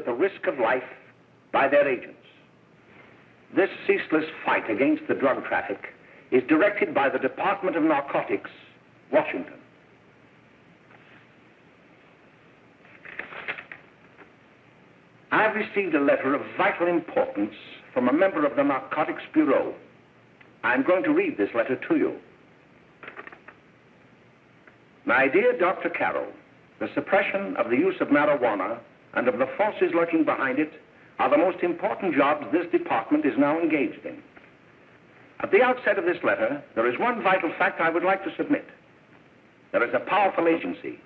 the risk of life by their agents. This ceaseless fight against the drug traffic is directed by the Department of Narcotics, Washington. I've received a letter of vital importance from a member of the Narcotics Bureau. I'm going to read this letter to you. My dear Dr. Carroll, the suppression of the use of marijuana and of the forces lurking behind it are the most important jobs this department is now engaged in. At the outset of this letter, there is one vital fact I would like to submit. There is a powerful agency.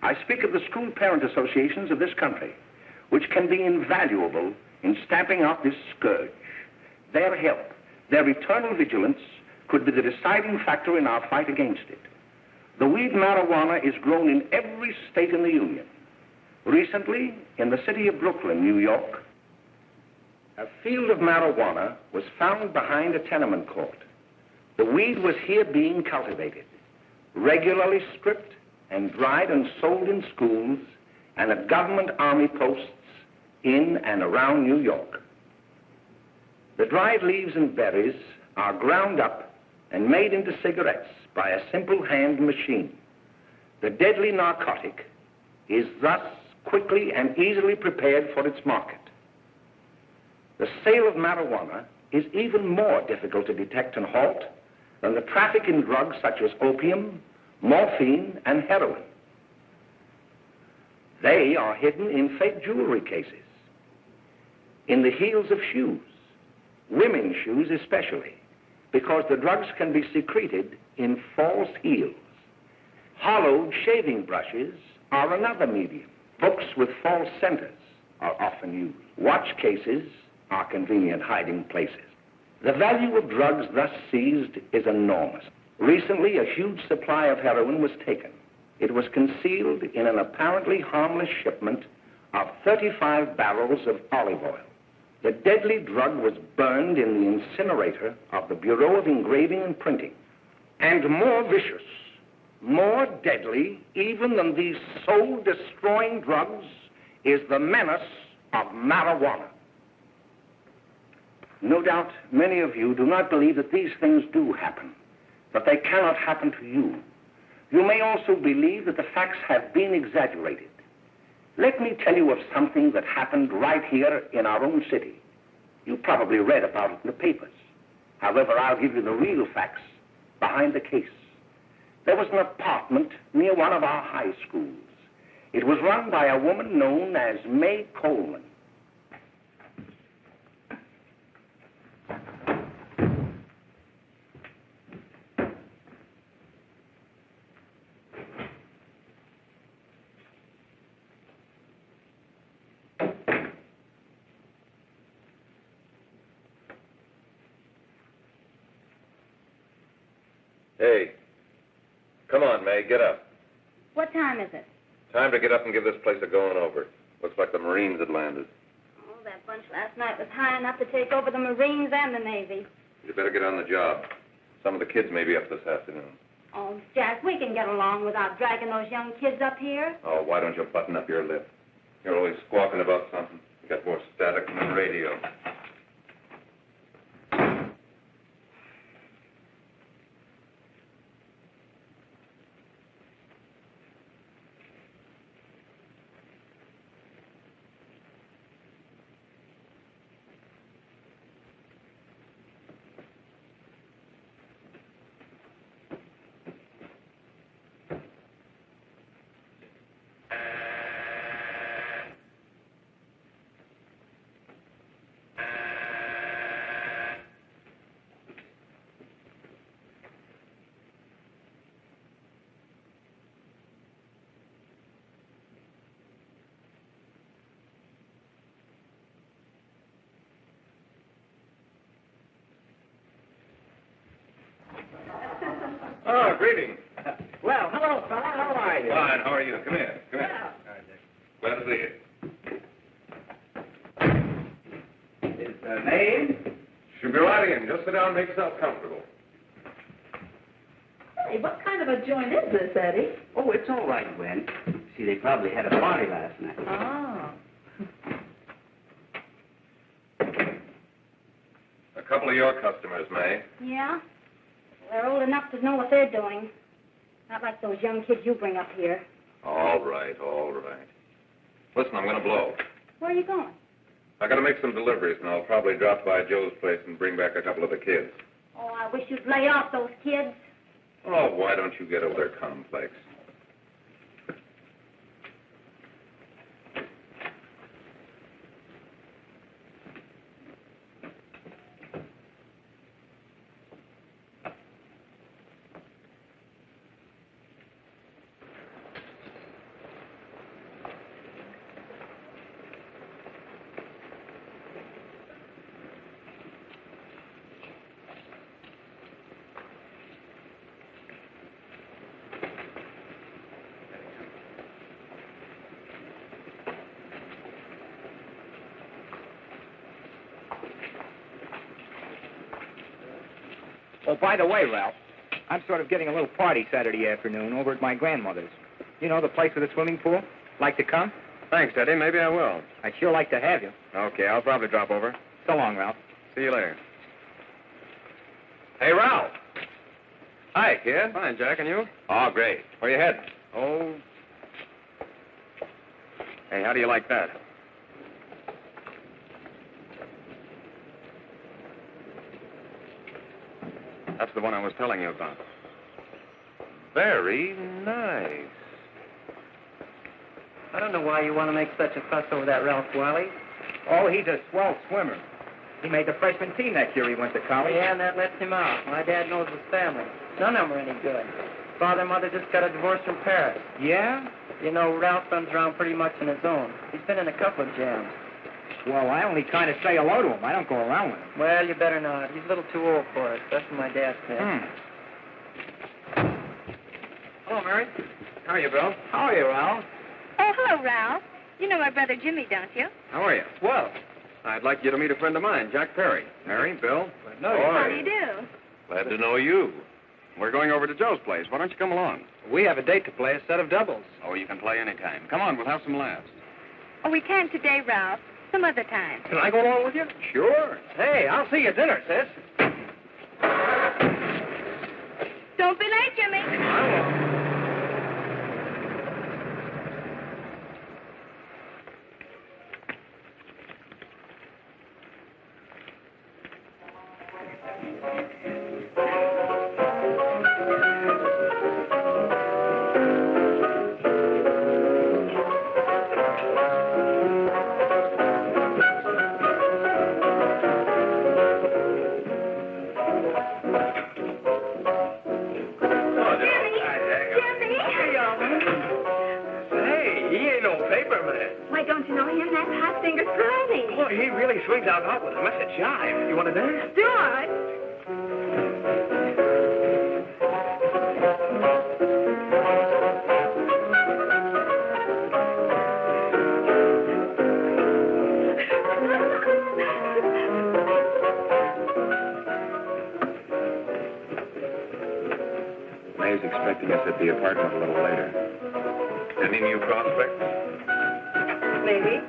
I speak of the school parent associations of this country, which can be invaluable in stamping out this scourge. Their help, their eternal vigilance, could be the deciding factor in our fight against it. The weed marijuana is grown in every state in the Union. Recently, in the city of Brooklyn, New York, a field of marijuana was found behind a tenement court. The weed was here being cultivated, regularly stripped and dried and sold in schools and at government army posts in and around New York. The dried leaves and berries are ground up and made into cigarettes by a simple hand machine. The deadly narcotic is thus quickly and easily prepared for its market. The sale of marijuana is even more difficult to detect and halt than the traffic in drugs such as opium, morphine, and heroin. They are hidden in fake jewelry cases, in the heels of shoes, women's shoes especially, because the drugs can be secreted in false heels. Hollowed shaving brushes are another medium. Books with false centers are often used. Watch cases are convenient hiding places. The value of drugs thus seized is enormous. Recently, a huge supply of heroin was taken. It was concealed in an apparently harmless shipment of 35 barrels of olive oil. The deadly drug was burned in the incinerator of the Bureau of Engraving and Printing. And more vicious, more deadly even than these soul-destroying drugs is the menace of marijuana. No doubt many of you do not believe that these things do happen, that they cannot happen to you. You may also believe that the facts have been exaggerated. Let me tell you of something that happened right here in our own city. You probably read about it in the papers. However, I'll give you the real facts behind the case. There was an apartment near one of our high schools. It was run by a woman known as May Coleman. Hey, come on, May, get up. What time is it? Time to get up and give this place a going over. Looks like the Marines had landed. Oh, that bunch last night was high enough to take over the Marines and the Navy. You better get on the job. Some of the kids may be up this afternoon. Oh, Jack, we can get along without dragging those young kids up here. Oh, why don't you button up your lip? You're always squawking about something. You got more static than the radio. Oh, greetings. Well, hello, fella. How are you? Fine. How are you? Come here. Come here. Glad to see you. Is the name? Should be right in. Just sit down and make yourself comfortable. Hey, what kind of a joint is this, Eddie? Oh, it's all right, Gwen. See, they probably had a party last night. Oh. couple of your customers, May. Yeah? They're old enough to know what they're doing. Not like those young kids you bring up here. All right, all right. Listen, I'm going to blow. Where are you going? I got to make some deliveries, and I'll probably drop by Joe's place and bring back a couple of the kids. Oh, I wish you'd lay off those kids. Oh, why don't you get over their complex? Oh, by the way, Ralph, I'm sort of getting a little party Saturday afternoon over at my grandmother's. You know, the place with the swimming pool? Like to come? Thanks, Eddie. Maybe I will. I'd sure like to have you. Okay, I'll probably drop over. So long, Ralph. See you later. Hey, Ralph. Hi, kid. Fine, Jack, and you? Oh, great. Where you heading? Oh. Hey, how do you like that? That's the one I was telling you about. Very nice. I don't know why you want to make such a fuss over that Ralph Wiley. Oh, he's a swell swimmer. He made the freshman team that year he went to college. Yeah, and that lets him out. My dad knows his family. None of them are any good. Father and mother just got a divorce from Paris. Yeah? You know, Ralph runs around pretty much on his own. He's been in a couple of jams. Well, I only kind of say hello to him. I don't go around with him. Well, you better not. He's a little too old for it. That's what my dad said. Hello, Mary. How are you, Bill? How are you, Ralph? Oh, hello, Ralph. You know my brother Jimmy, don't you? How are you? Well, I'd like you to meet a friend of mine, Jack Perry. Mary, Bill. How do you do? Glad to know you. We're going over to Joe's place. Why don't you come along? we have a date to play, a set of doubles. Oh, you can play anytime. Come on, we'll have some laughs. Oh, we can't today, Ralph. Some other time. Can I go along with you? Sure. Hey, I'll see you at dinner, sis. Don't be late, Jimmy. I won't. Swings out hot with a message jive. You want to dance? Do I? May's expecting us at the apartment a little later. Any new prospects? Maybe.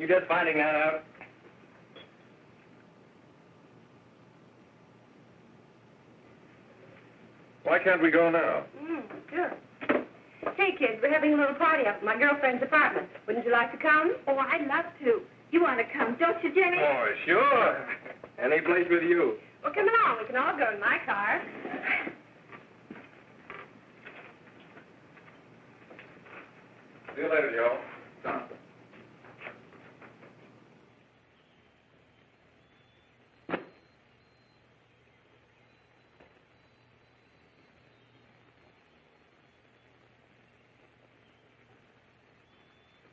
You just finding that out? Why can't we go now? Sure. Hey, kids, we're having a little party up at my girlfriend's apartment. Wouldn't you like to come? Oh, I'd love to. You want to come, don't you, Jimmy? Oh, sure. Any place with you. Well, come along. We can all go in my car. See you later, Joe. Done.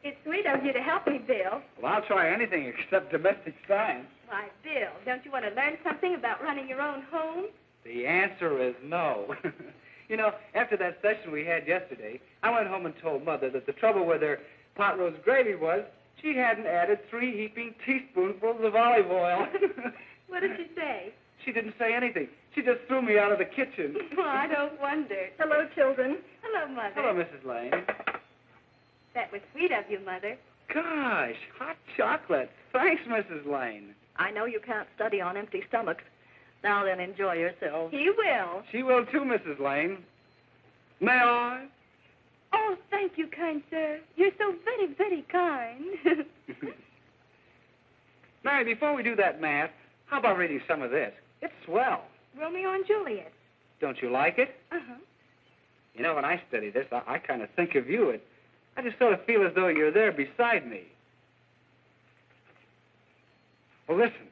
It's sweet of you to help me, Bill. Well, I'll try anything except domestic science. Why, Bill, don't you want to learn something about running your own home? The answer is no. You know, after that session we had yesterday, I went home and told Mother that the trouble with her pot roast gravy was she hadn't added 3 heaping teaspoonfuls of olive oil. What did she say? She didn't say anything. She just threw me out of the kitchen. Well, I don't wonder. Hello, children. Hello, Mother. Hello, Mrs. Lane. That was sweet of you, Mother. Gosh, hot chocolate. Thanks, Mrs. Lane. I know you can't study on empty stomachs. Now then, enjoy yourselves. He will. She will too, Mrs. Lane. May I? Oh, thank you, kind sir. You're so very, very kind. Mary, before we do that math, how about reading some of this? It's swell. Romeo and Juliet. Don't you like it? Uh-huh. You know, when I study this, I kind of think of you. I just sort of feel as though you're there beside me. Well, listen.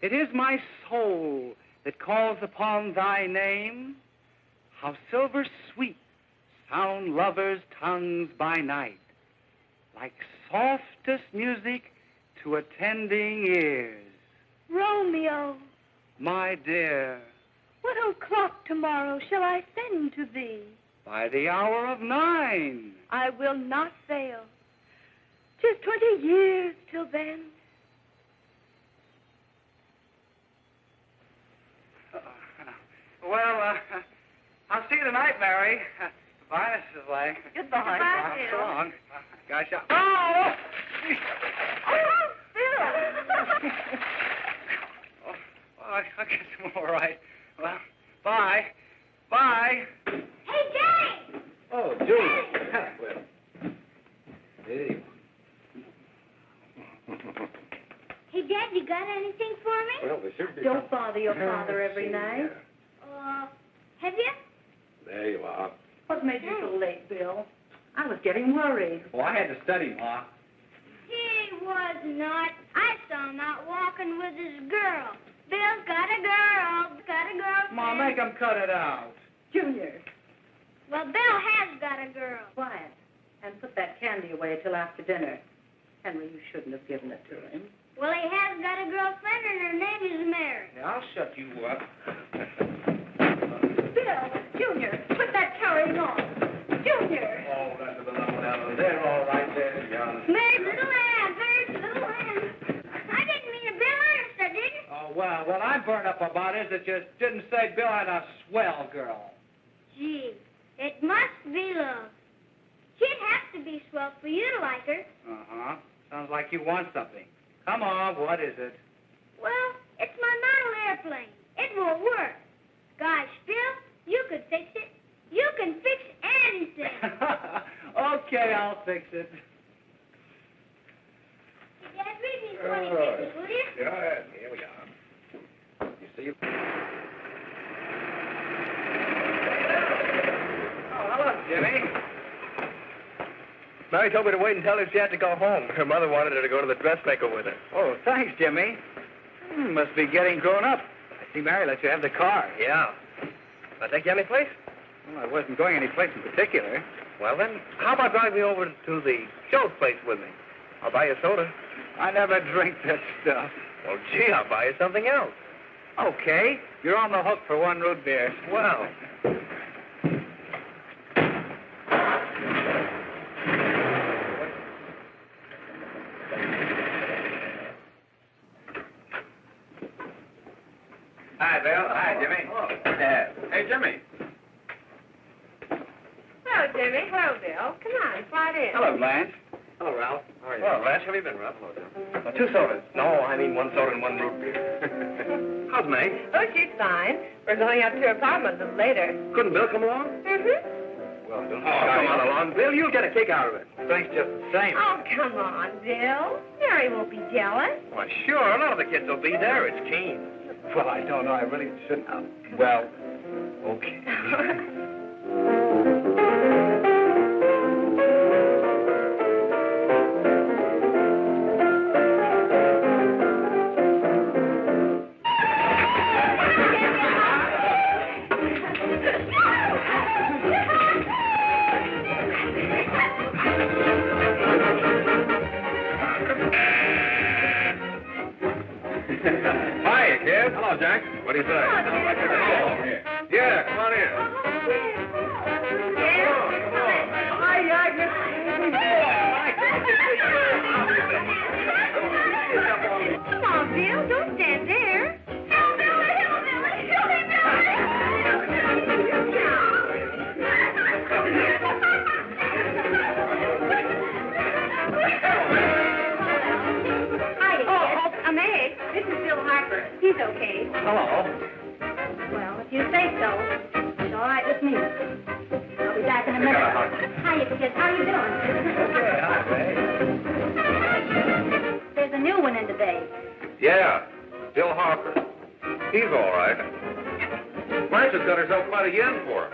It is my soul that calls upon thy name. How silver sweet sound lovers' tongues by night, like softest music to attending ears. Romeo, My dear, what o'clock tomorrow shall I send to thee? by the hour of 9. I will not fail. 'Tis 20 years till then. Well, I'll see you tonight, Mary. Goodbye, Mrs. Lane. Goodbye. Goodbye, So Bill. long. Gosh, oh! Oh, Bill! Oh, well, I guess I'm all right. Well, bye. Bye. Hey, Jay! Oh, Julie. Hey. Hey, Dad, you got anything for me? Well, there should be. Don't bother your father every night. Have you? There you are. What made you so late, Bill? I was getting worried. Well, I had to study, Ma. He was not. I saw him out walking with his girl. Bill's got a girl. Got a girlfriend. Ma, make him cut it out. Junior, Well, Bill has got a girl. quiet. And put that candy away till after dinner. Henry, you shouldn't have given it to him. Well, he has got a girlfriend, and her name is Mary. Yeah, I'll shut you up. Bill, Junior, put that carrying on. Junior! Oh, that's a little one out there, all right there, young. Mary's little lamb, Mary's little lamb. I didn't mean to Bill honest, I didn't. Oh, well, what I'm burned up about is that you didn't say Bill had a swell girl. Gee, it must be love. She'd have to be swell for you to like her. Uh-huh. Sounds like you want something. Come on, what is it? Well, it's my model airplane. It won't work. Gosh, Bill, you could fix it. You can fix anything. Okay, I'll fix it. Dad, read me 20 pages, will you? Yeah, here we are. You see? Oh, hello, Jimmy. Mary told me to wait and tell her she had to go home. Her mother wanted her to go to the dressmaker with her. Oh, thanks, Jimmy. Must be getting grown up. I see Mary let you have the car. Yeah. Can I take you any place? Well, I wasn't going any place in particular. Well, then, how about driving me over to the show's place with me? I'll buy you a soda. I never drink that stuff. Well, gee, I'll buy you something else. Okay, you're on the hook for 1 root beer. Well. Hi, Bill. Hi, Jimmy. Hey, Jimmy. Hello, Jimmy. Hello, Bill. Come on, slide in. Hello, Blanche. Hello, Ralph. How are you? Well, Ralph, how have you been, Ralph? Hello, Bill. 2 sodas. No, I mean 1 soda and 1 root beer. How's May? Oh, she's fine. We're going up to her apartment a little later. Couldn't Bill come along? Mm-hmm. Well, don't come on along, Bill. You'll get a kick out of it. Thanks just the same. Oh, come on, Bill. Mary won't be jealous. Why, sure. None of the kids will be there. It's Keen. Well, I don't know. I really shouldn't. Well, okay. Hi, kid. Hello, Jack. What do you say? Yeah, come on in. Come on, Bill. Don't stand there. I'm Meg. This is Bill Harper. He's okay. Hello. Well, if you say so, it's all right with me. I'll be back in a minute. Hiya, kids. How you doing? Okay, hi, Meg. There's a new one in today. Yeah, Bill Harper. He's all right. Blanche has got herself quite a yen for him.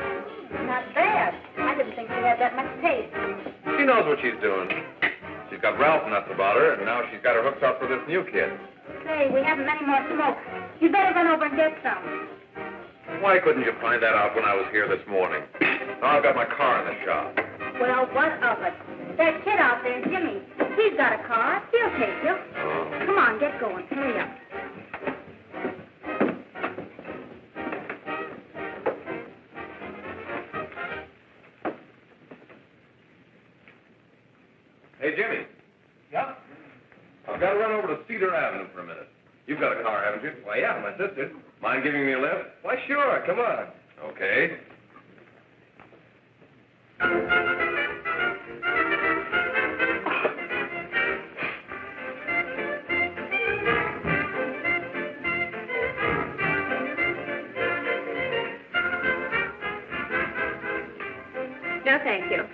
Not bad. I didn't think she had that much taste. She knows what she's doing. She's got Ralph nuts about her, and now she's got her hooked up for this new kid. Say, we haven't many more smoke. You better run over and get some. Why couldn't you find that out when I was here this morning? Now I've got my car in the shop. Well, what of it? That kid out there, Jimmy, he's got a car. He'll take you. Come on, get going. Hurry up. Hey, Jimmy. Yeah? I've got to run over to Cedar Avenue for a minute. You've got a car, haven't you? Why, yeah, my sister. Mind giving me a lift? Why, sure. Come on. Okay. No, thank you.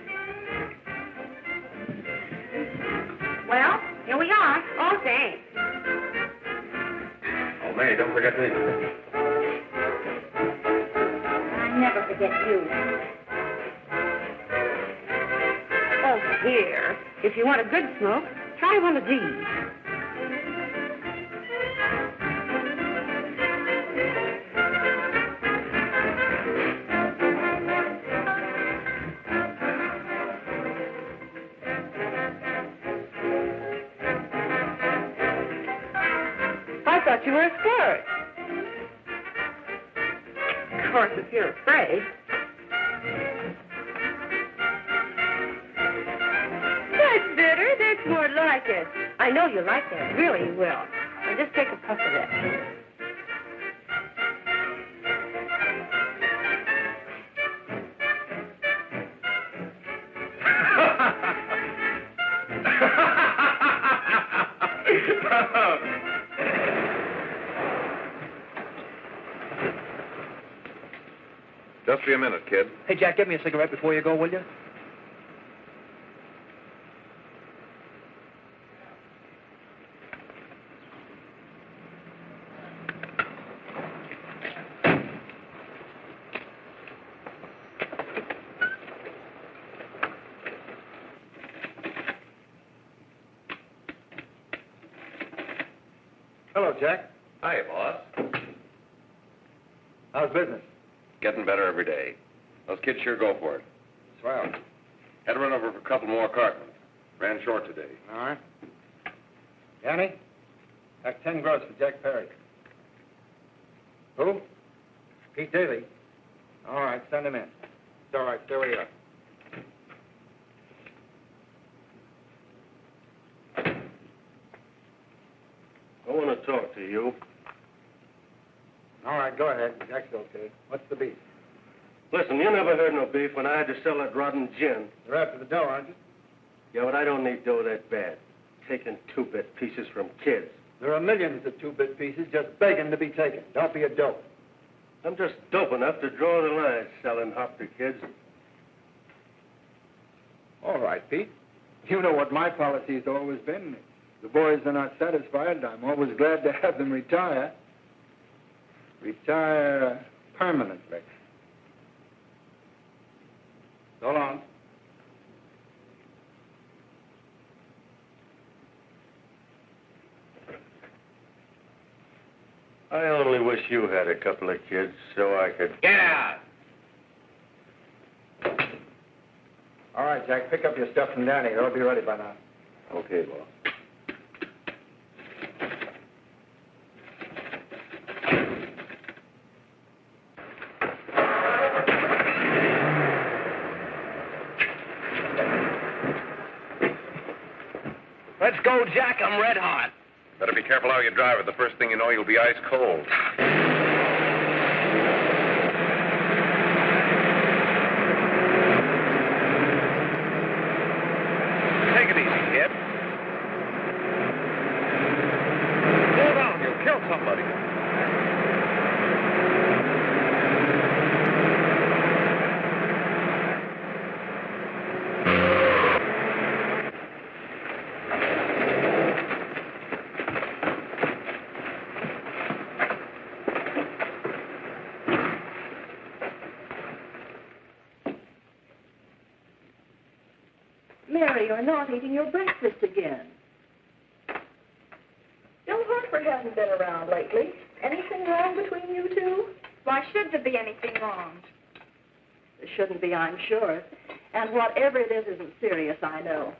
Well, here we are. Oh, thanks. Oh, May, don't forget me. I never forget you. Oh, here. If you want a good smoke, try one of these. I thought you were a squirt. Of course, if you're afraid. That's bitter. That's more like it. I know you like that. Really, you will. Now just take a puff of that. Just be a minute, kid. Hey, Jack, get me a cigarette before you go, will you? Hello, Jack. Hi, boss. How's business? Getting better every day. Those kids sure go for it. Swell. Had to run over for a couple more cartons. Ran short today. All right. Danny, pack 10 gross for Jack Perry. Who? Pete Daly. All right, send him in. It's all right, stay where you are. I want to talk to you. All right, go ahead. Jack's okay. What's the beef? Listen, you never heard no beef when I had to sell that rotten gin. You're after the dough, aren't you? Yeah, but I don't need dough that bad. Taking two-bit pieces from kids. There are millions of two-bit pieces just begging to be taken. Don't be a dope. I'm just dope enough to draw the line selling hop to kids. All right, Pete. You know what my policy's always been. If the boys are not satisfied, I'm always glad to have them retire. Retire permanently. So long. I only wish you had a couple of kids so I could... Get out! All right, Jack, pick up your stuff from Danny. They'll be ready by now. Okay, boss. Let's go, Jack. I'm red hot. Better be careful how you drive it. The first thing you know, you'll be ice cold. Take it easy, kid. Slow down. You'll kill somebody. Mary, you're not eating your breakfast again. Bill Harper hasn't been around lately. Anything wrong between you two? Why should there be anything wrong? There shouldn't be, I'm sure. And whatever it is isn't serious, I know.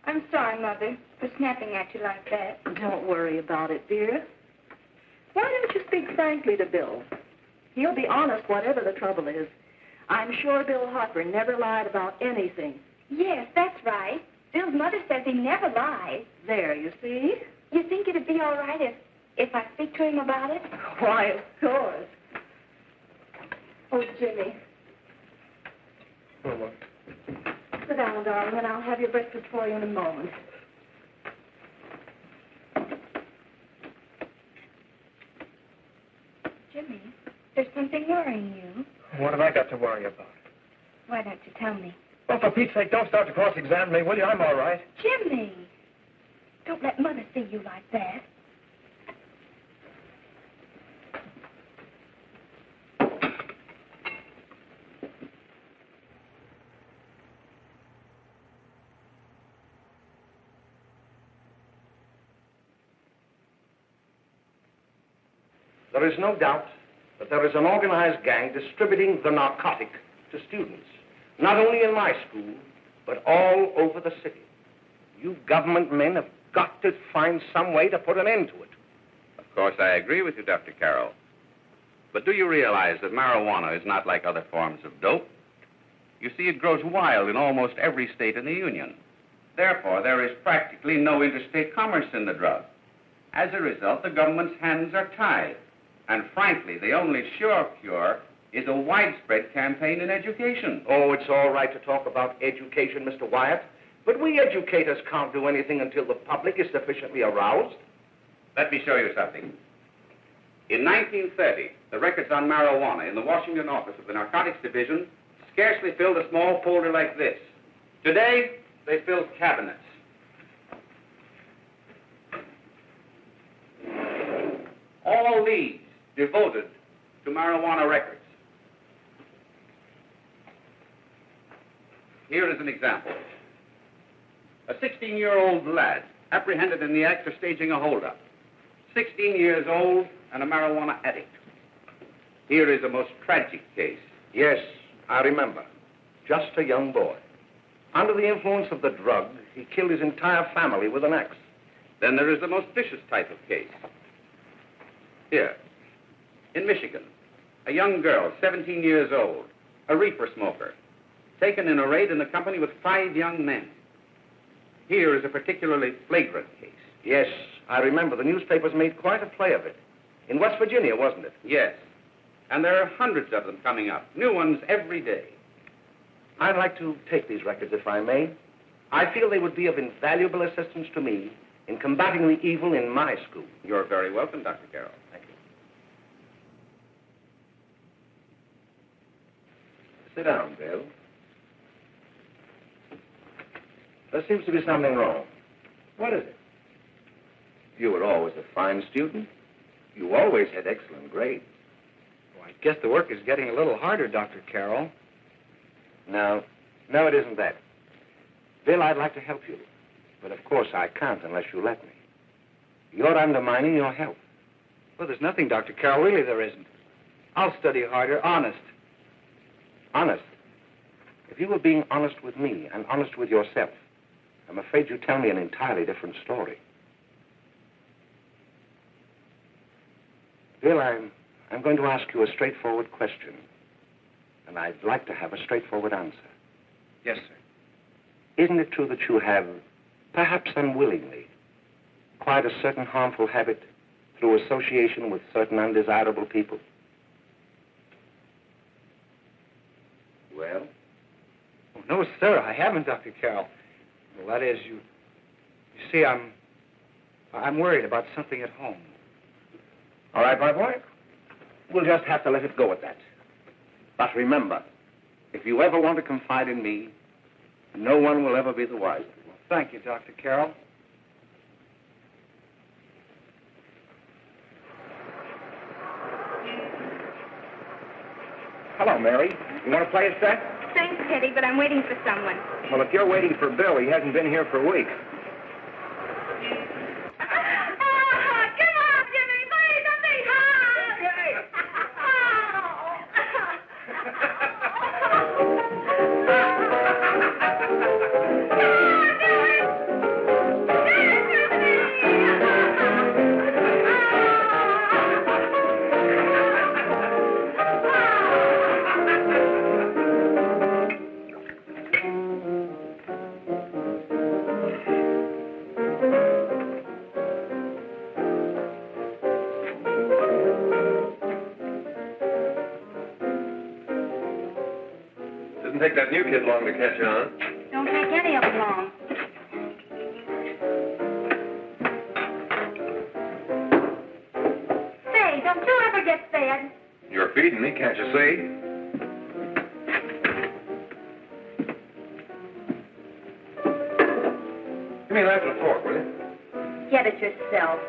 I'm sorry, Mother, for snapping at you like that. Don't worry about it, dear. Why don't you speak frankly to Bill? He'll be honest whatever the trouble is. I'm sure Bill Harper never lied about anything. Yes, that's right. Bill's mother says he never lies. There, you see? You think it'd be all right if I speak to him about it? Why, of course. Oh, Jimmy. Sit down, darling, and I'll have your breakfast for you in a moment. Jimmy, there's something worrying you. What have I got to worry about? Why don't you tell me? Well, for Pete's sake, don't start to cross-examine me, will you? I'm all right. Jimmy! Don't let Mother see you like that. There is no doubt that there is an organized gang distributing the narcotic to students, not only in my school, but all over the city. You government men have got to find some way to put an end to it. Of course, I agree with you, Dr. Carroll. But do you realize that marijuana is not like other forms of dope? You see, it grows wild in almost every state in the Union. Therefore, there is practically no interstate commerce in the drug. As a result, the government's hands are tied. And frankly, the only sure cure is a widespread campaign in education. Oh, it's all right to talk about education, Mr. Wyatt, but we educators can't do anything until the public is sufficiently aroused. Let me show you something. In 1930, the records on marijuana in the Washington office of the Narcotics Division scarcely filled a small folder like this. Today, they fill cabinets. All these devoted to marijuana records. Here is an example. A 16-year-old lad apprehended in the act of staging a holdup. 16 years old and a marijuana addict. Here is a most tragic case. Yes, I remember. Just a young boy. Under the influence of the drug, he killed his entire family with an axe. Then there is the most vicious type of case. Here, in Michigan, a young girl, 17 years old, a reefer smoker, taken in a raid in the company with 5 young men. Here is a particularly flagrant case. Yes, I remember. The newspapers made quite a play of it. In West Virginia, wasn't it? Yes. And there are hundreds of them coming up, new ones every day. I'd like to take these records, if I may. I feel they would be of invaluable assistance to me in combating the evil in my school. You're very welcome, Dr. Carroll. Thank you. Sit down, Bill. There seems to be something wrong. What is it? You were always a fine student. You always had excellent grades. Well, I guess the work is getting a little harder, Dr. Carroll. No, it isn't that. Bill, I'd like to help you. But of course I can't unless you let me. You're undermining your health. Well, there's nothing, Dr. Carroll. Really, there isn't. I'll study harder, honest. Honest? If you were being honest with me and honest with yourself, I'm afraid you'd tell me an entirely different story. Bill, I'm going to ask you a straightforward question. And I'd like to have a straightforward answer. Yes, sir. Isn't it true that you have, perhaps unwillingly, acquired a certain harmful habit through association with certain undesirable people? Well? Oh, no, sir, I haven't, Dr. Carroll. Well, that is, you see, I'm worried about something at home. All right, my boy. We'll just have to let it go at that. But remember, if you ever want to confide in me, no one will ever be the wiser. Well, thank you, Dr. Carroll. Hello, Mary. You want to play a set? Thanks, Teddy, but I'm waiting for someone. Well, if you're waiting for Bill, he hasn't been here for weeks. Didn't take that new kid long to catch on. Don't take any of them long. Say, don't you ever get fed? You're feeding me, can't you see? Give me a knife and a fork, will you? Get it yourself.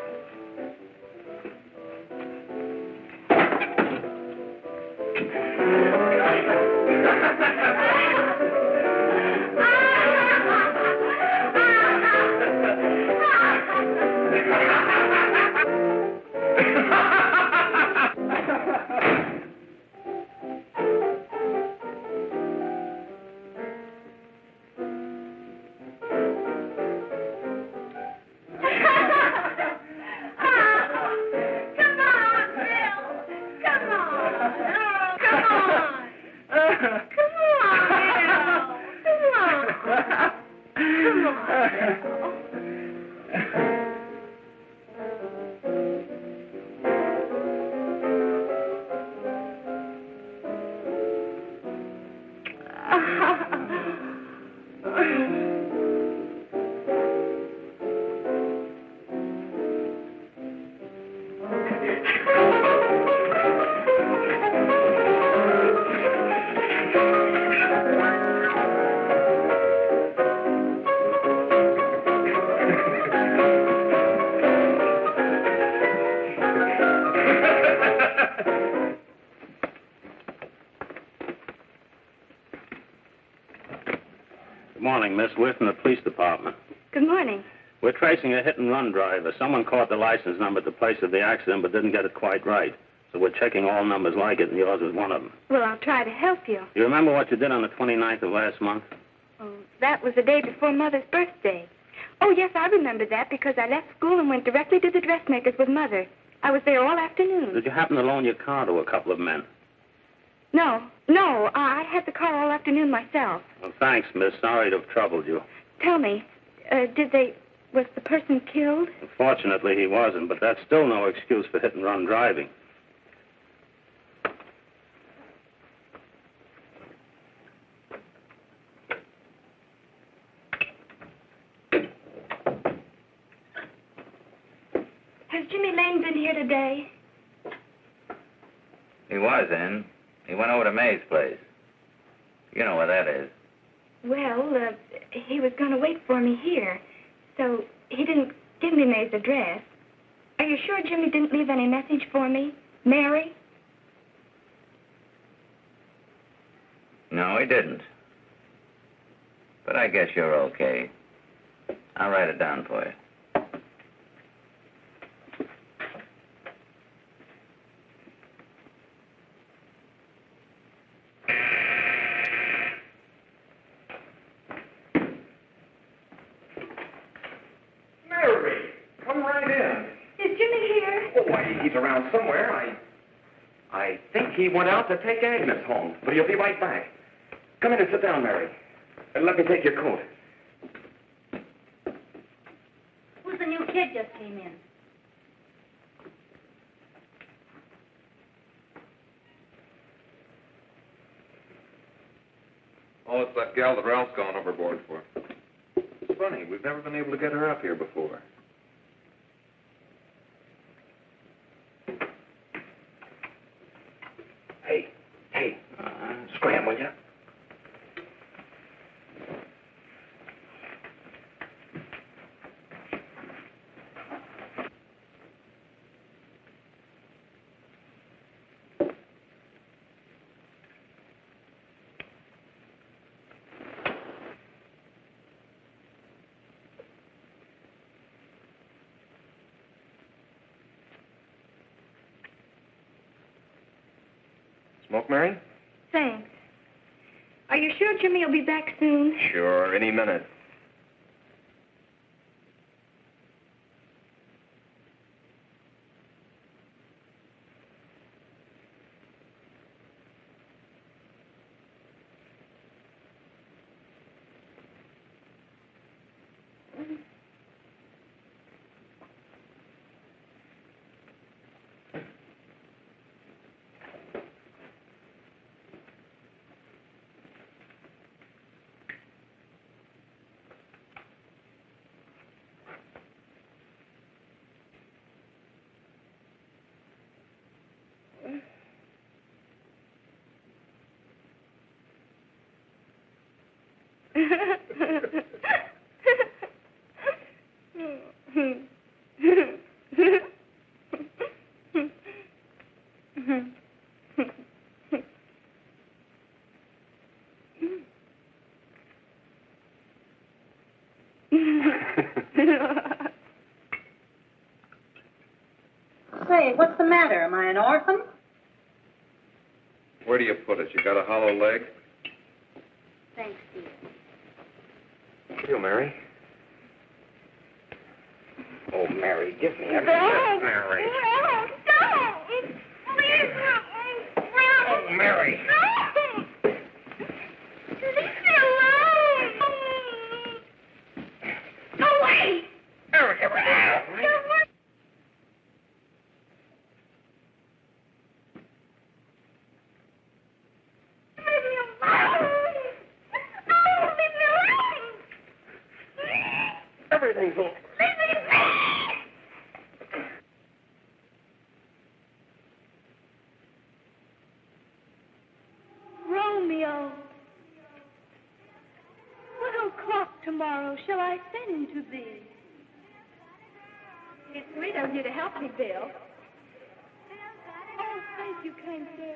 Good morning, Miss. We're from the police department. Good morning. We're tracing a hit-and-run driver. Someone caught the license number at the place of the accident but didn't get it quite right. So we're checking all numbers like it, and yours is one of them. Well, I'll try to help you. You remember what you did on the 29th of last month? Oh, that was the day before Mother's birthday. Oh, yes, I remember that because I left school and went directly to the dressmaker's with Mother. I was there all afternoon. Did you happen to loan your car to a couple of men? No, I had the car all afternoon myself. Well, thanks, miss. Sorry to have troubled you. Tell me, was the person killed? Unfortunately, he wasn't, but that's still no excuse for hit-and-run driving. Has Jimmy Lane been here today? He was in. He went over to May's place. You know where that is. Well, he was going to wait for me here, so he didn't give me May's address. Are you sure Jimmy didn't leave any message for me? Mary? No, he didn't. But I guess you're okay. I'll write it down for you. Mary, come right in. Is Jimmy here? Oh, why, he's around somewhere. I think he went out to take Agnes home, but he'll be right back. Come in and sit down, Mary. And let me take your coat. Who's the new kid just came in? Oh, it's that gal that Ralph's gone overboard for. Funny, we've never been able to get her up here before. Hey, scram, will you? Smoke, Mary? Thanks. Are you sure Jimmy will be back soon? Sure, any minute. Say, what's the matter? Am I an orphan? Where do you put it? You got a hollow leg? Thanks, dear. You, Mary. Oh, Mary, give me a Don't. Mary. No, don't. Please, no. Oh, Mary. No. Leave me alone. Go away. Mary, give me a Everything's over. Romeo. What o'clock tomorrow shall I send to thee? It's sweet of you to help me, Bill. Oh, thank you, kind sir.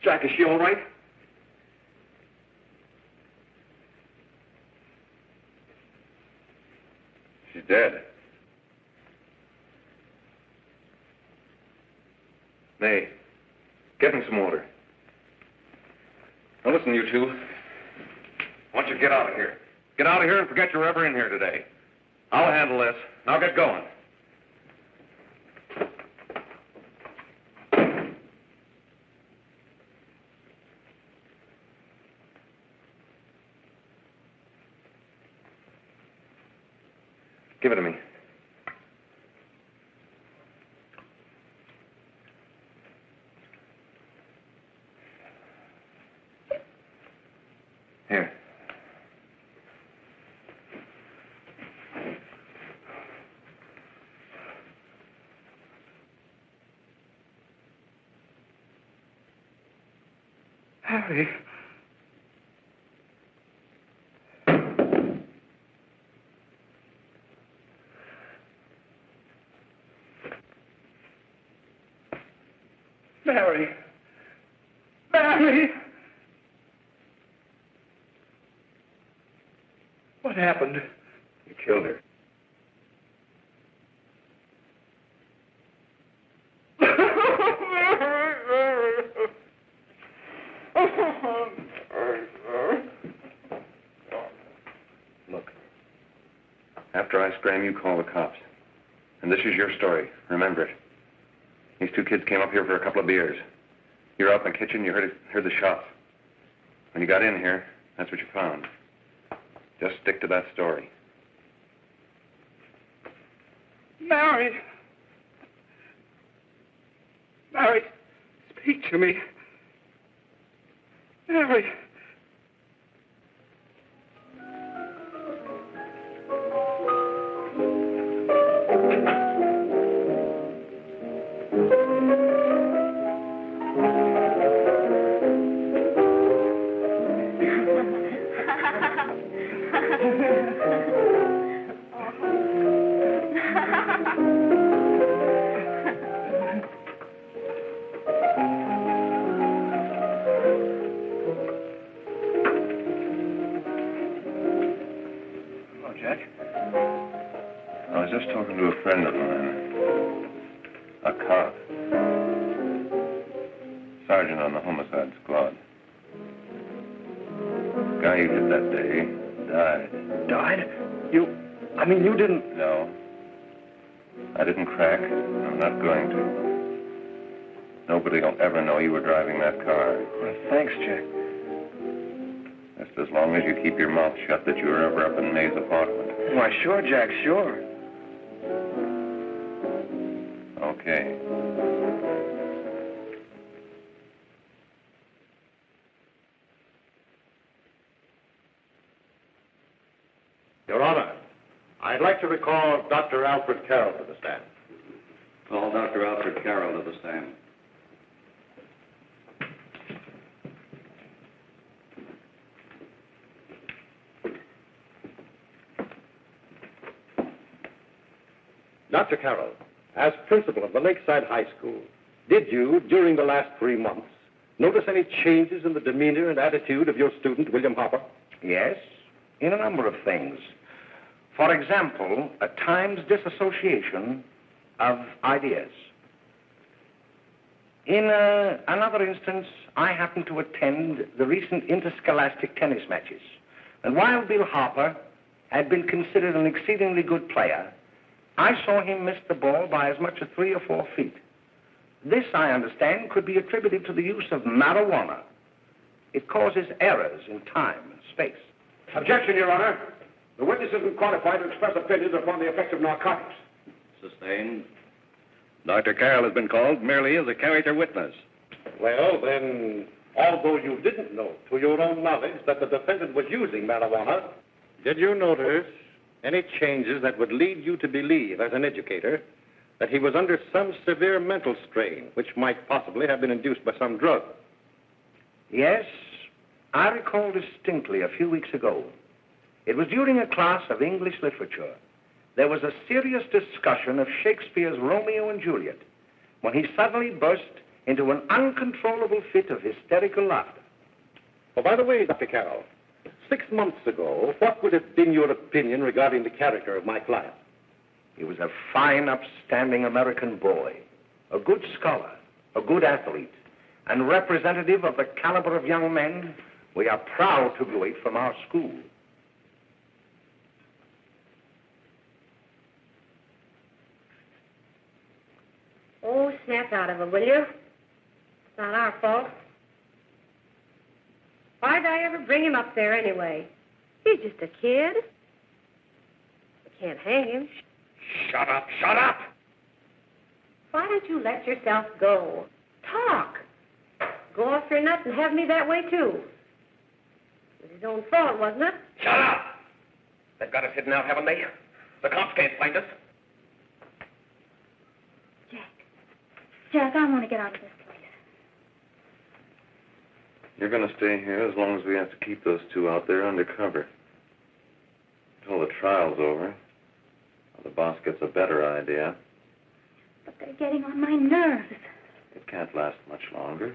Jack, is she all right? She's dead. Nay, get me some water. Now listen, you two. I want you to get out of here. Get out of here and forget you're ever in here today. I'll handle this. Now get going. Give it to me. Here. Harry. Mary. Mary! What happened? You killed her. Look. After I scram, you call the cops. And this is your story. Remember it. These two kids came up here for a couple of beers. You were out in the kitchen, you heard the shots. When you got in here, that's what you found. Just stick to that story. Mary! Mary, speak to me. Mary! I was just talking to a friend of mine, a cop, sergeant on the homicide squad. The guy you hit that day died. Died? You didn't... No. I didn't crack. I'm not going to. Nobody will ever know you were driving that car. Well, thanks, Jack. Just as long as you keep your mouth shut that you were ever up in May's apartment. Why, sure, Jack, sure. Okay. Your Honor, I'd like to recall Dr. Alfred Carroll to the stand. Call Dr. Alfred Carroll to the stand. Dr. Carroll, as principal of the Lakeside High School, did you, during the last 3 months, notice any changes in the demeanor and attitude of your student, William Hopper? Yes, in a number of things. For example, at times disassociation of ideas. In another instance, I happened to attend the recent interscholastic tennis matches. And while Bill Hopper had been considered an exceedingly good player, I saw him miss the ball by as much as 3 or 4 feet. This, I understand, could be attributed to the use of marijuana. It causes errors in time and space. Objection, Your Honor. The witness isn't qualified to express opinions upon the effects of narcotics. Sustained. Dr. Carroll has been called merely as a character witness. Well, then, although you didn't know to your own knowledge that the defendant was using marijuana, did you notice any changes that would lead you to believe, as an educator, that he was under some severe mental strain, which might possibly have been induced by some drug? Yes, I recall distinctly a few weeks ago. It was during a class of English literature. There was a serious discussion of Shakespeare's Romeo and Juliet when he suddenly burst into an uncontrollable fit of hysterical laughter. Oh, by the way, Dr. Carroll, 6 months ago, what would have been your opinion regarding the character of my client? He was a fine, upstanding American boy, a good scholar, a good athlete, and representative of the caliber of young men we are proud to graduate from our school. Oh, snap out of it, will you? It's not our fault. Why'd I ever bring him up there anyway? He's just a kid. We can't hang him. Shut up, shut up! Why don't you let yourself go? Talk. Go off your nuts and have me that way, too. It was his own fault, wasn't it? Shut up! They've got us hidden out, haven't they? The cops can't find us. Jack, I want to get out of this place. You're going to stay here as long as we have to keep those two out there undercover. Until the trial's over. Or the boss gets a better idea. But they're getting on my nerves. It can't last much longer.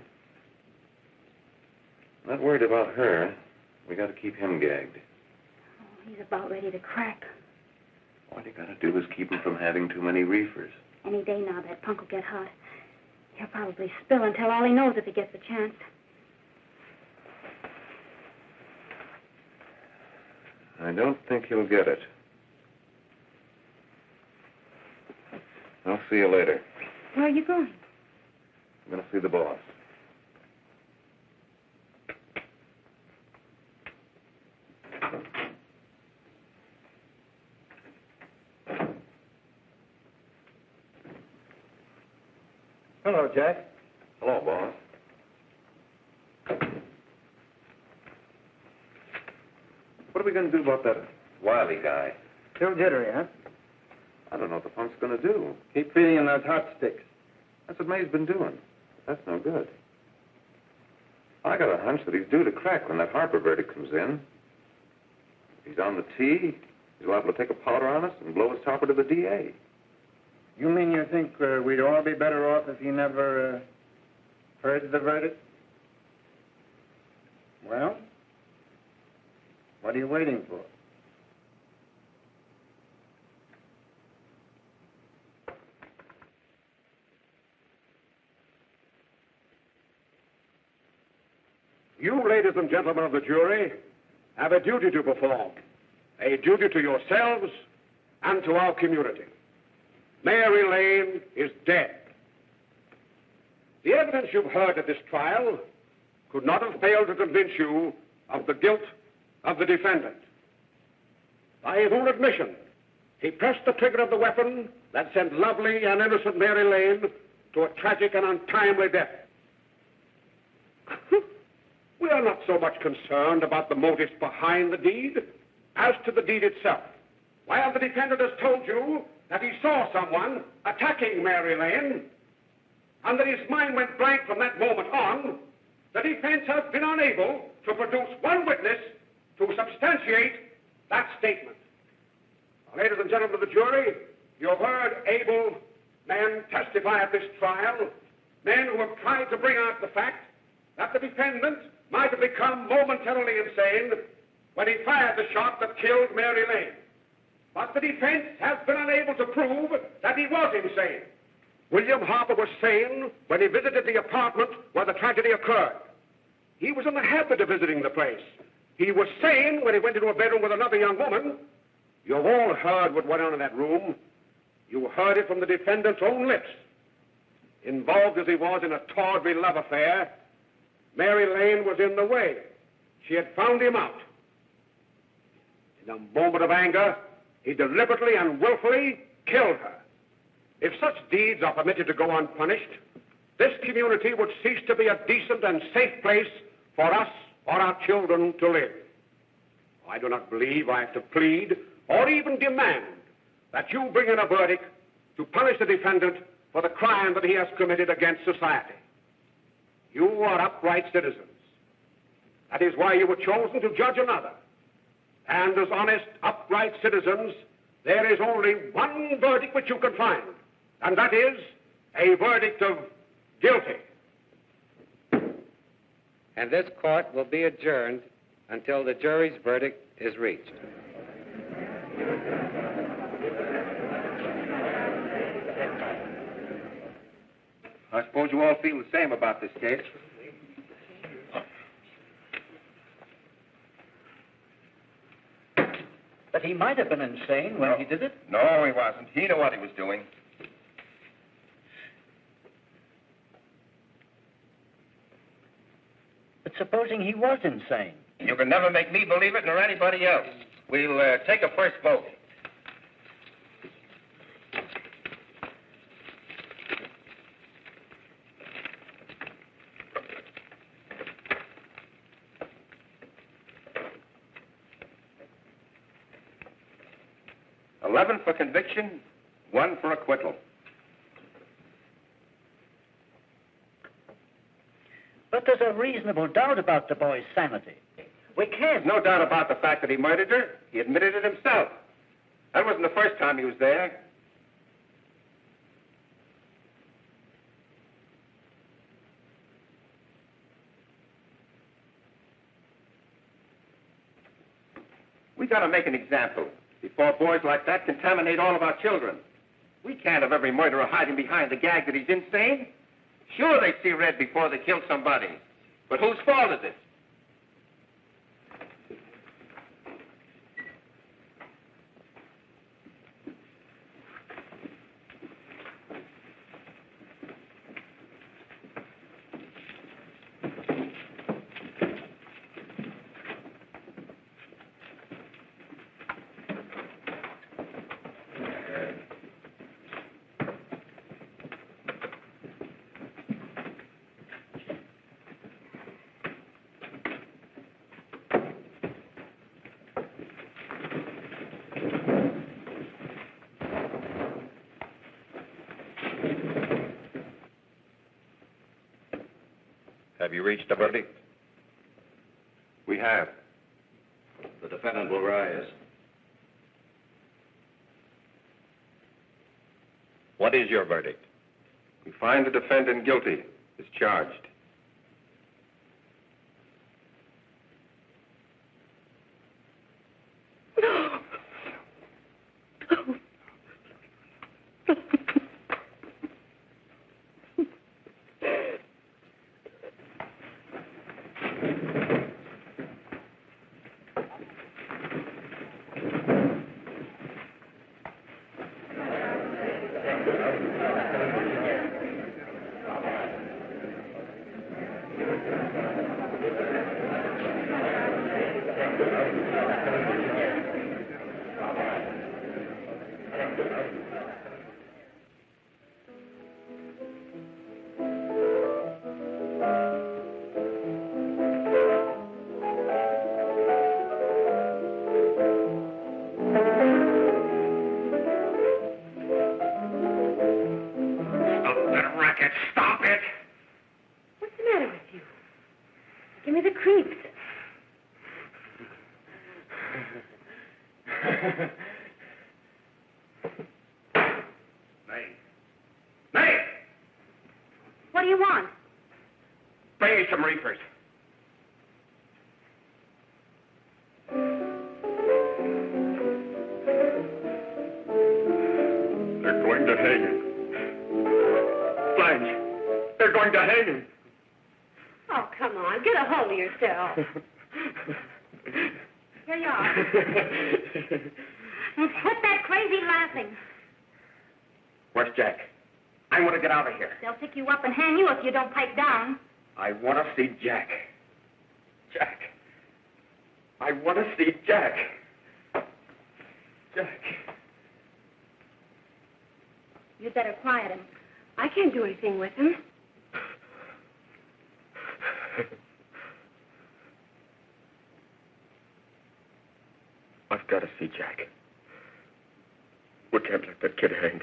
I'm not worried about her. We got to keep him gagged. Oh, he's about ready to crack. All you got to do is keep him from having too many reefers. Any day now, that punk will get hot. He'll probably spill and tell all he knows if he gets a chance. I don't think he'll get it. I'll see you later. Where are you going? I'm going to see the boss. Hello, Jack. Hello, boss. What are we going to do about that Wiley guy? Still jittery, huh? I don't know what the punk's going to do. Keep feeding him those hot sticks. That's what May's been doing. That's no good. I got a hunch that he's due to crack when that Harper verdict comes in. If he's on the tee, he's liable to take a powder on us and blow his topper to the DA. You mean you think we'd all be better off if he never heard the verdict? Well, what are you waiting for? You, ladies and gentlemen of the jury, have a duty to perform. A duty to yourselves and to our community. Mary Lane is dead. The evidence you've heard at this trial could not have failed to convince you of the guilt of the defendant. By his own admission, he pressed the trigger of the weapon that sent lovely and innocent Mary Lane to a tragic and untimely death. We are not so much concerned about the motives behind the deed as to the deed itself. While the defendant has told you that he saw someone attacking Mary Lane, and that his mind went blank from that moment on, the defense has been unable to produce one witness to substantiate that statement. Now, ladies and gentlemen of the jury, you have heard able men testify at this trial, men who have tried to bring out the fact that the defendant might have become momentarily insane when he fired the shot that killed Mary Lane. But the defense has been unable to prove that he was insane. William Harper was sane when he visited the apartment where the tragedy occurred. He was in the habit of visiting the place. He was sane when he went into a bedroom with another young woman. You've all heard what went on in that room. You heard it from the defendant's own lips. Involved as he was in a tawdry love affair, Mary Lane was in the way. She had found him out. In a moment of anger, he deliberately and willfully killed her. If such deeds are permitted to go unpunished, this community would cease to be a decent and safe place for us or our children to live. I do not believe I have to plead or even demand that you bring in a verdict to punish the defendant for the crime that he has committed against society. You are upright citizens. That is why you were chosen to judge another. And as honest, upright citizens, there is only one verdict which you can find, and that is a verdict of guilty. And this court will be adjourned until the jury's verdict is reached. I suppose you all feel the same about this case. But he might have been insane when he did it. No, he wasn't. He knew what he was doing. But supposing he was insane? You can never make me believe it, nor anybody else. We'll take a first vote. $11 for conviction, 1 for acquittal. But there's a reasonable doubt about the boy's sanity. We can't. No doubt about the fact that he murdered her. He admitted it himself. That wasn't the first time he was there. We got to make an example before boys like that contaminate all of our children. We can't have every murderer hiding behind the gag that he's insane. Sure, they see red before they kill somebody. But whose fault is it? Have you reached a verdict? We have. The defendant will rise. What is your verdict? We find the defendant guilty as charged. What do you want? Bring me some reefers. They're going to hang him. Blanche, they're going to hang him. Oh, come on. Get a hold of yourself. Here you are. Well, quit that crazy laughing. Where's Jack? I want to get out of here. They'll pick you up and hang you if you don't pipe down. I want to see Jack. Jack. I want to see Jack. Jack. You'd better quiet him. I can't do anything with him. I've got to see Jack. We can't let that kid hang.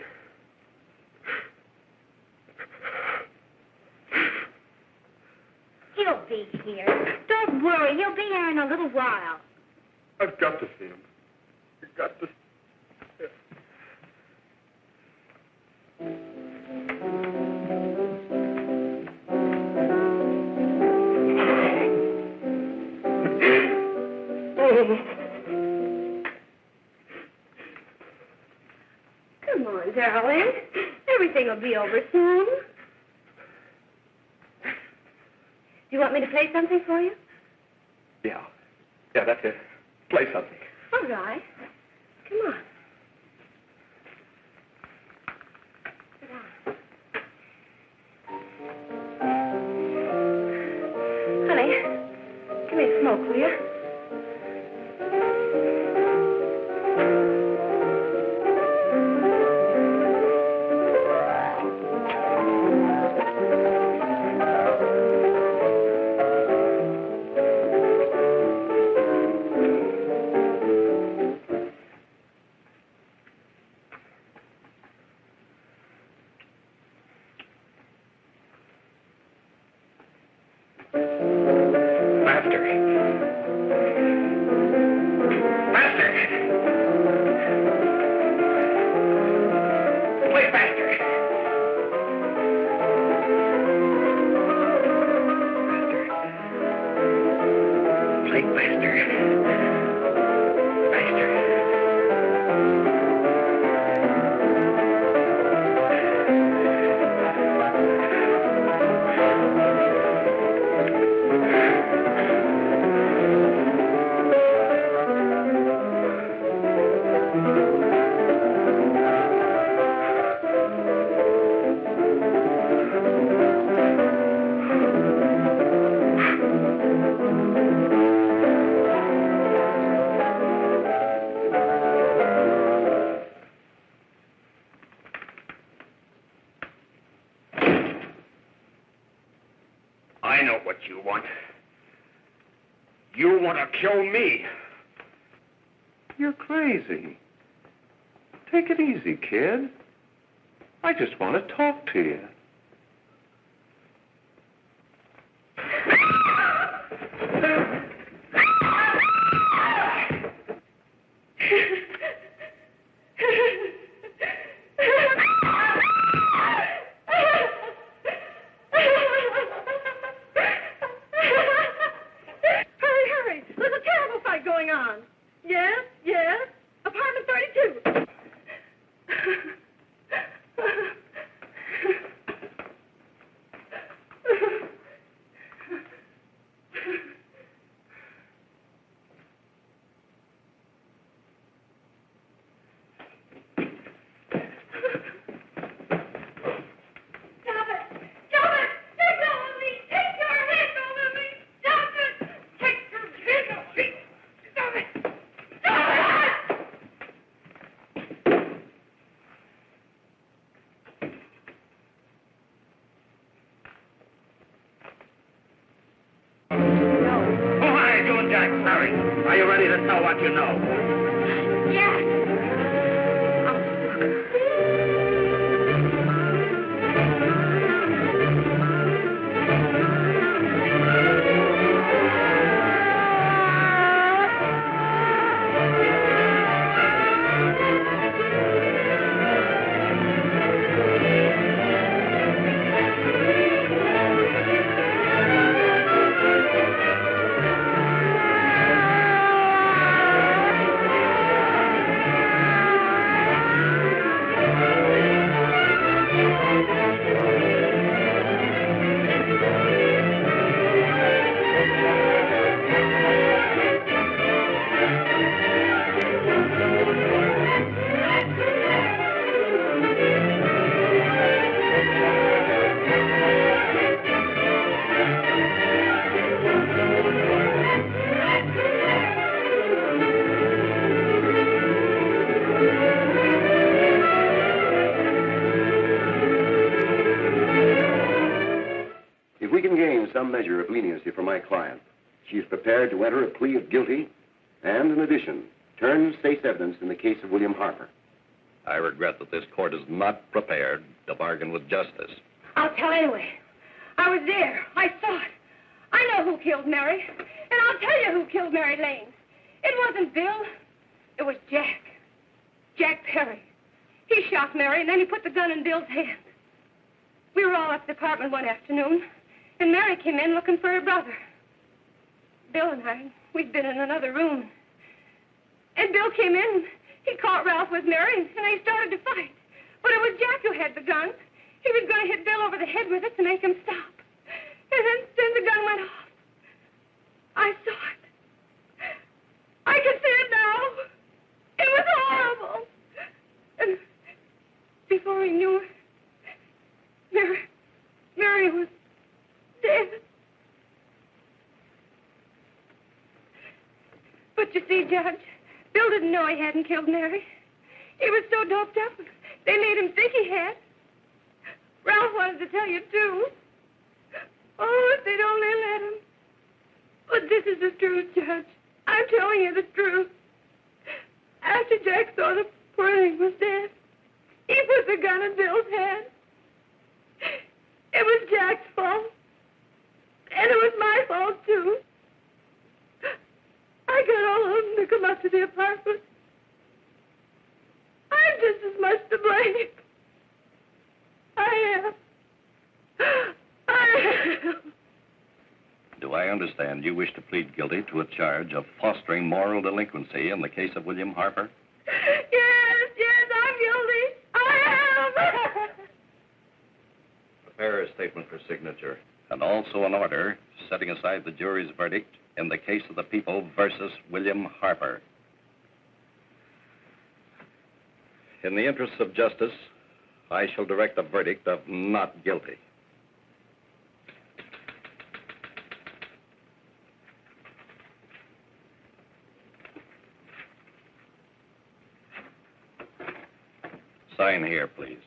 He'll be here. Don't worry. He'll be here in a little while. I've got to see him. I've got to. Come on, darling. Everything will be over soon. me to play something for you? Yeah. Yeah, that's it. Play something. All right. Come on. Sit down. Honey, give me a smoke, will you? I know what you want. You want to kill me. You're crazy. Take it easy, kid. I just want to talk to you. Hurry! There's a terrible fight going on. Yes? Apartment 32. Are you ready to know what you know? Yes. If we can gain some measure of leniency for my client, she is prepared to enter a plea of guilty and, in addition, turn state's evidence in the case of William Harper. I regret that this court is not prepared to bargain with justice. I'll tell anyway. I was there. I saw it. I know who killed Mary. And I'll tell you who killed Mary Lane. It wasn't Bill. It was Jack. Jack Perry. He shot Mary, and then he put the gun in Bill's hand. We were all at the apartment one afternoon, and Mary came in looking for her brother. Bill and I, we'd been in another room. And Bill came in, he caught Ralph with Mary, and they started to fight. But it was Jack who had the gun. He was going to hit Bill over the head with it to make him stop. And then the gun went off. But you see, Judge, Bill didn't know he hadn't killed Mary. He was so doped up, they made him think he had. Ralph wanted to tell you, too. Oh, if they'd only let him. But this is the truth, Judge. I'm telling you the truth. After Jack saw the poor thing was dead, he put the gun in Bill's hand. It was Jack's fault. And it was my fault, too. I got all of them to come up to the apartment. I'm just as much to blame. I am. Do I understand you wish to plead guilty to a charge of fostering moral delinquency in the case of William Harper? Yes, I'm guilty. I am. Prepare a statement for signature. And also an order setting aside the jury's verdict in the case of the people versus William Harper. In the interests of justice, I shall direct a verdict of not guilty. Sign here, please.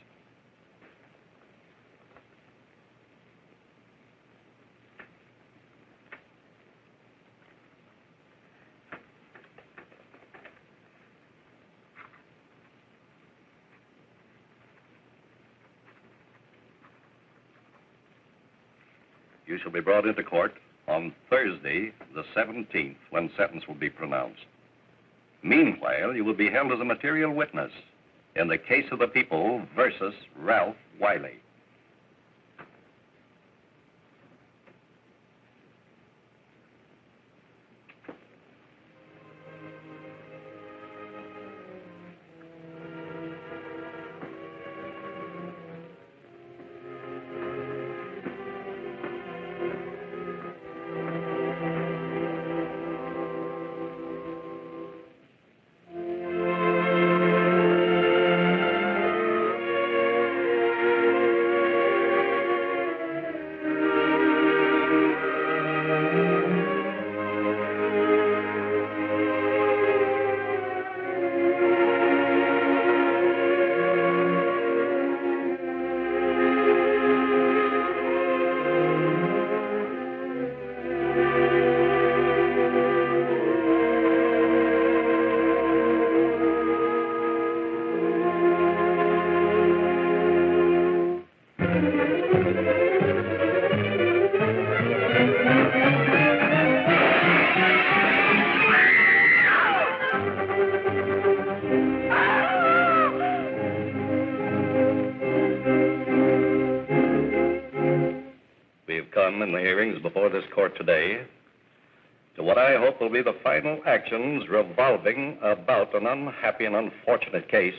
You shall be brought into court on Thursday, the 17th, when sentence will be pronounced. Meanwhile, you will be held as a material witness in the case of the people versus Ralph Wiley. In the hearings before this court today to what I hope will be the final actions revolving about an unhappy and unfortunate case,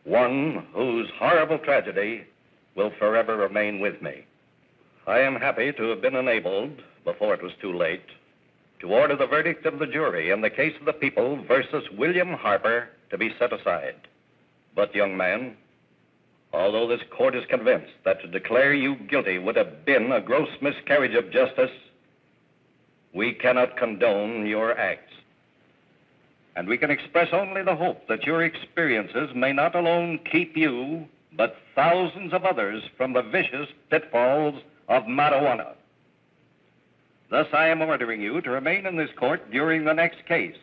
one whose horrible tragedy will forever remain with me. I am happy to have been enabled, before it was too late, to order the verdict of the jury in the case of the people versus William Harper to be set aside. But, young man, although this court is convinced that to declare you guilty would have been a gross miscarriage of justice, we cannot condone your acts. And we can express only the hope that your experiences may not alone keep you, but thousands of others from the vicious pitfalls of marijuana. Thus, I am ordering you to remain in this court during the next case,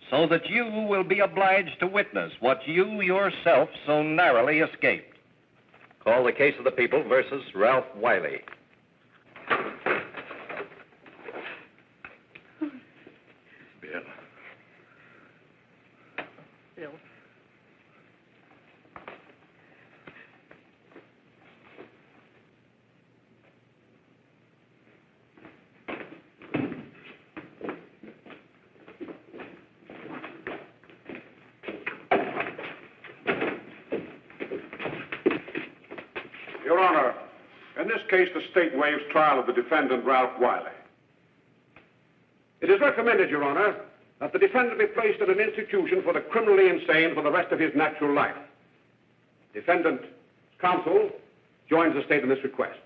so that you will be obliged to witness what you yourself so narrowly escaped. Call the case of the people versus Ralph Wiley. Bill. Bill. Your Honor, in this case, the state waives trial of the defendant, Ralph Wiley. It is recommended, Your Honor, that the defendant be placed in an institution for the criminally insane for the rest of his natural life. Defendant's counsel joins the state in this request.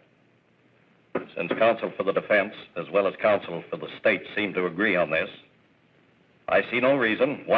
Since counsel for the defense, as well as counsel for the state, seem to agree on this, I see no reason why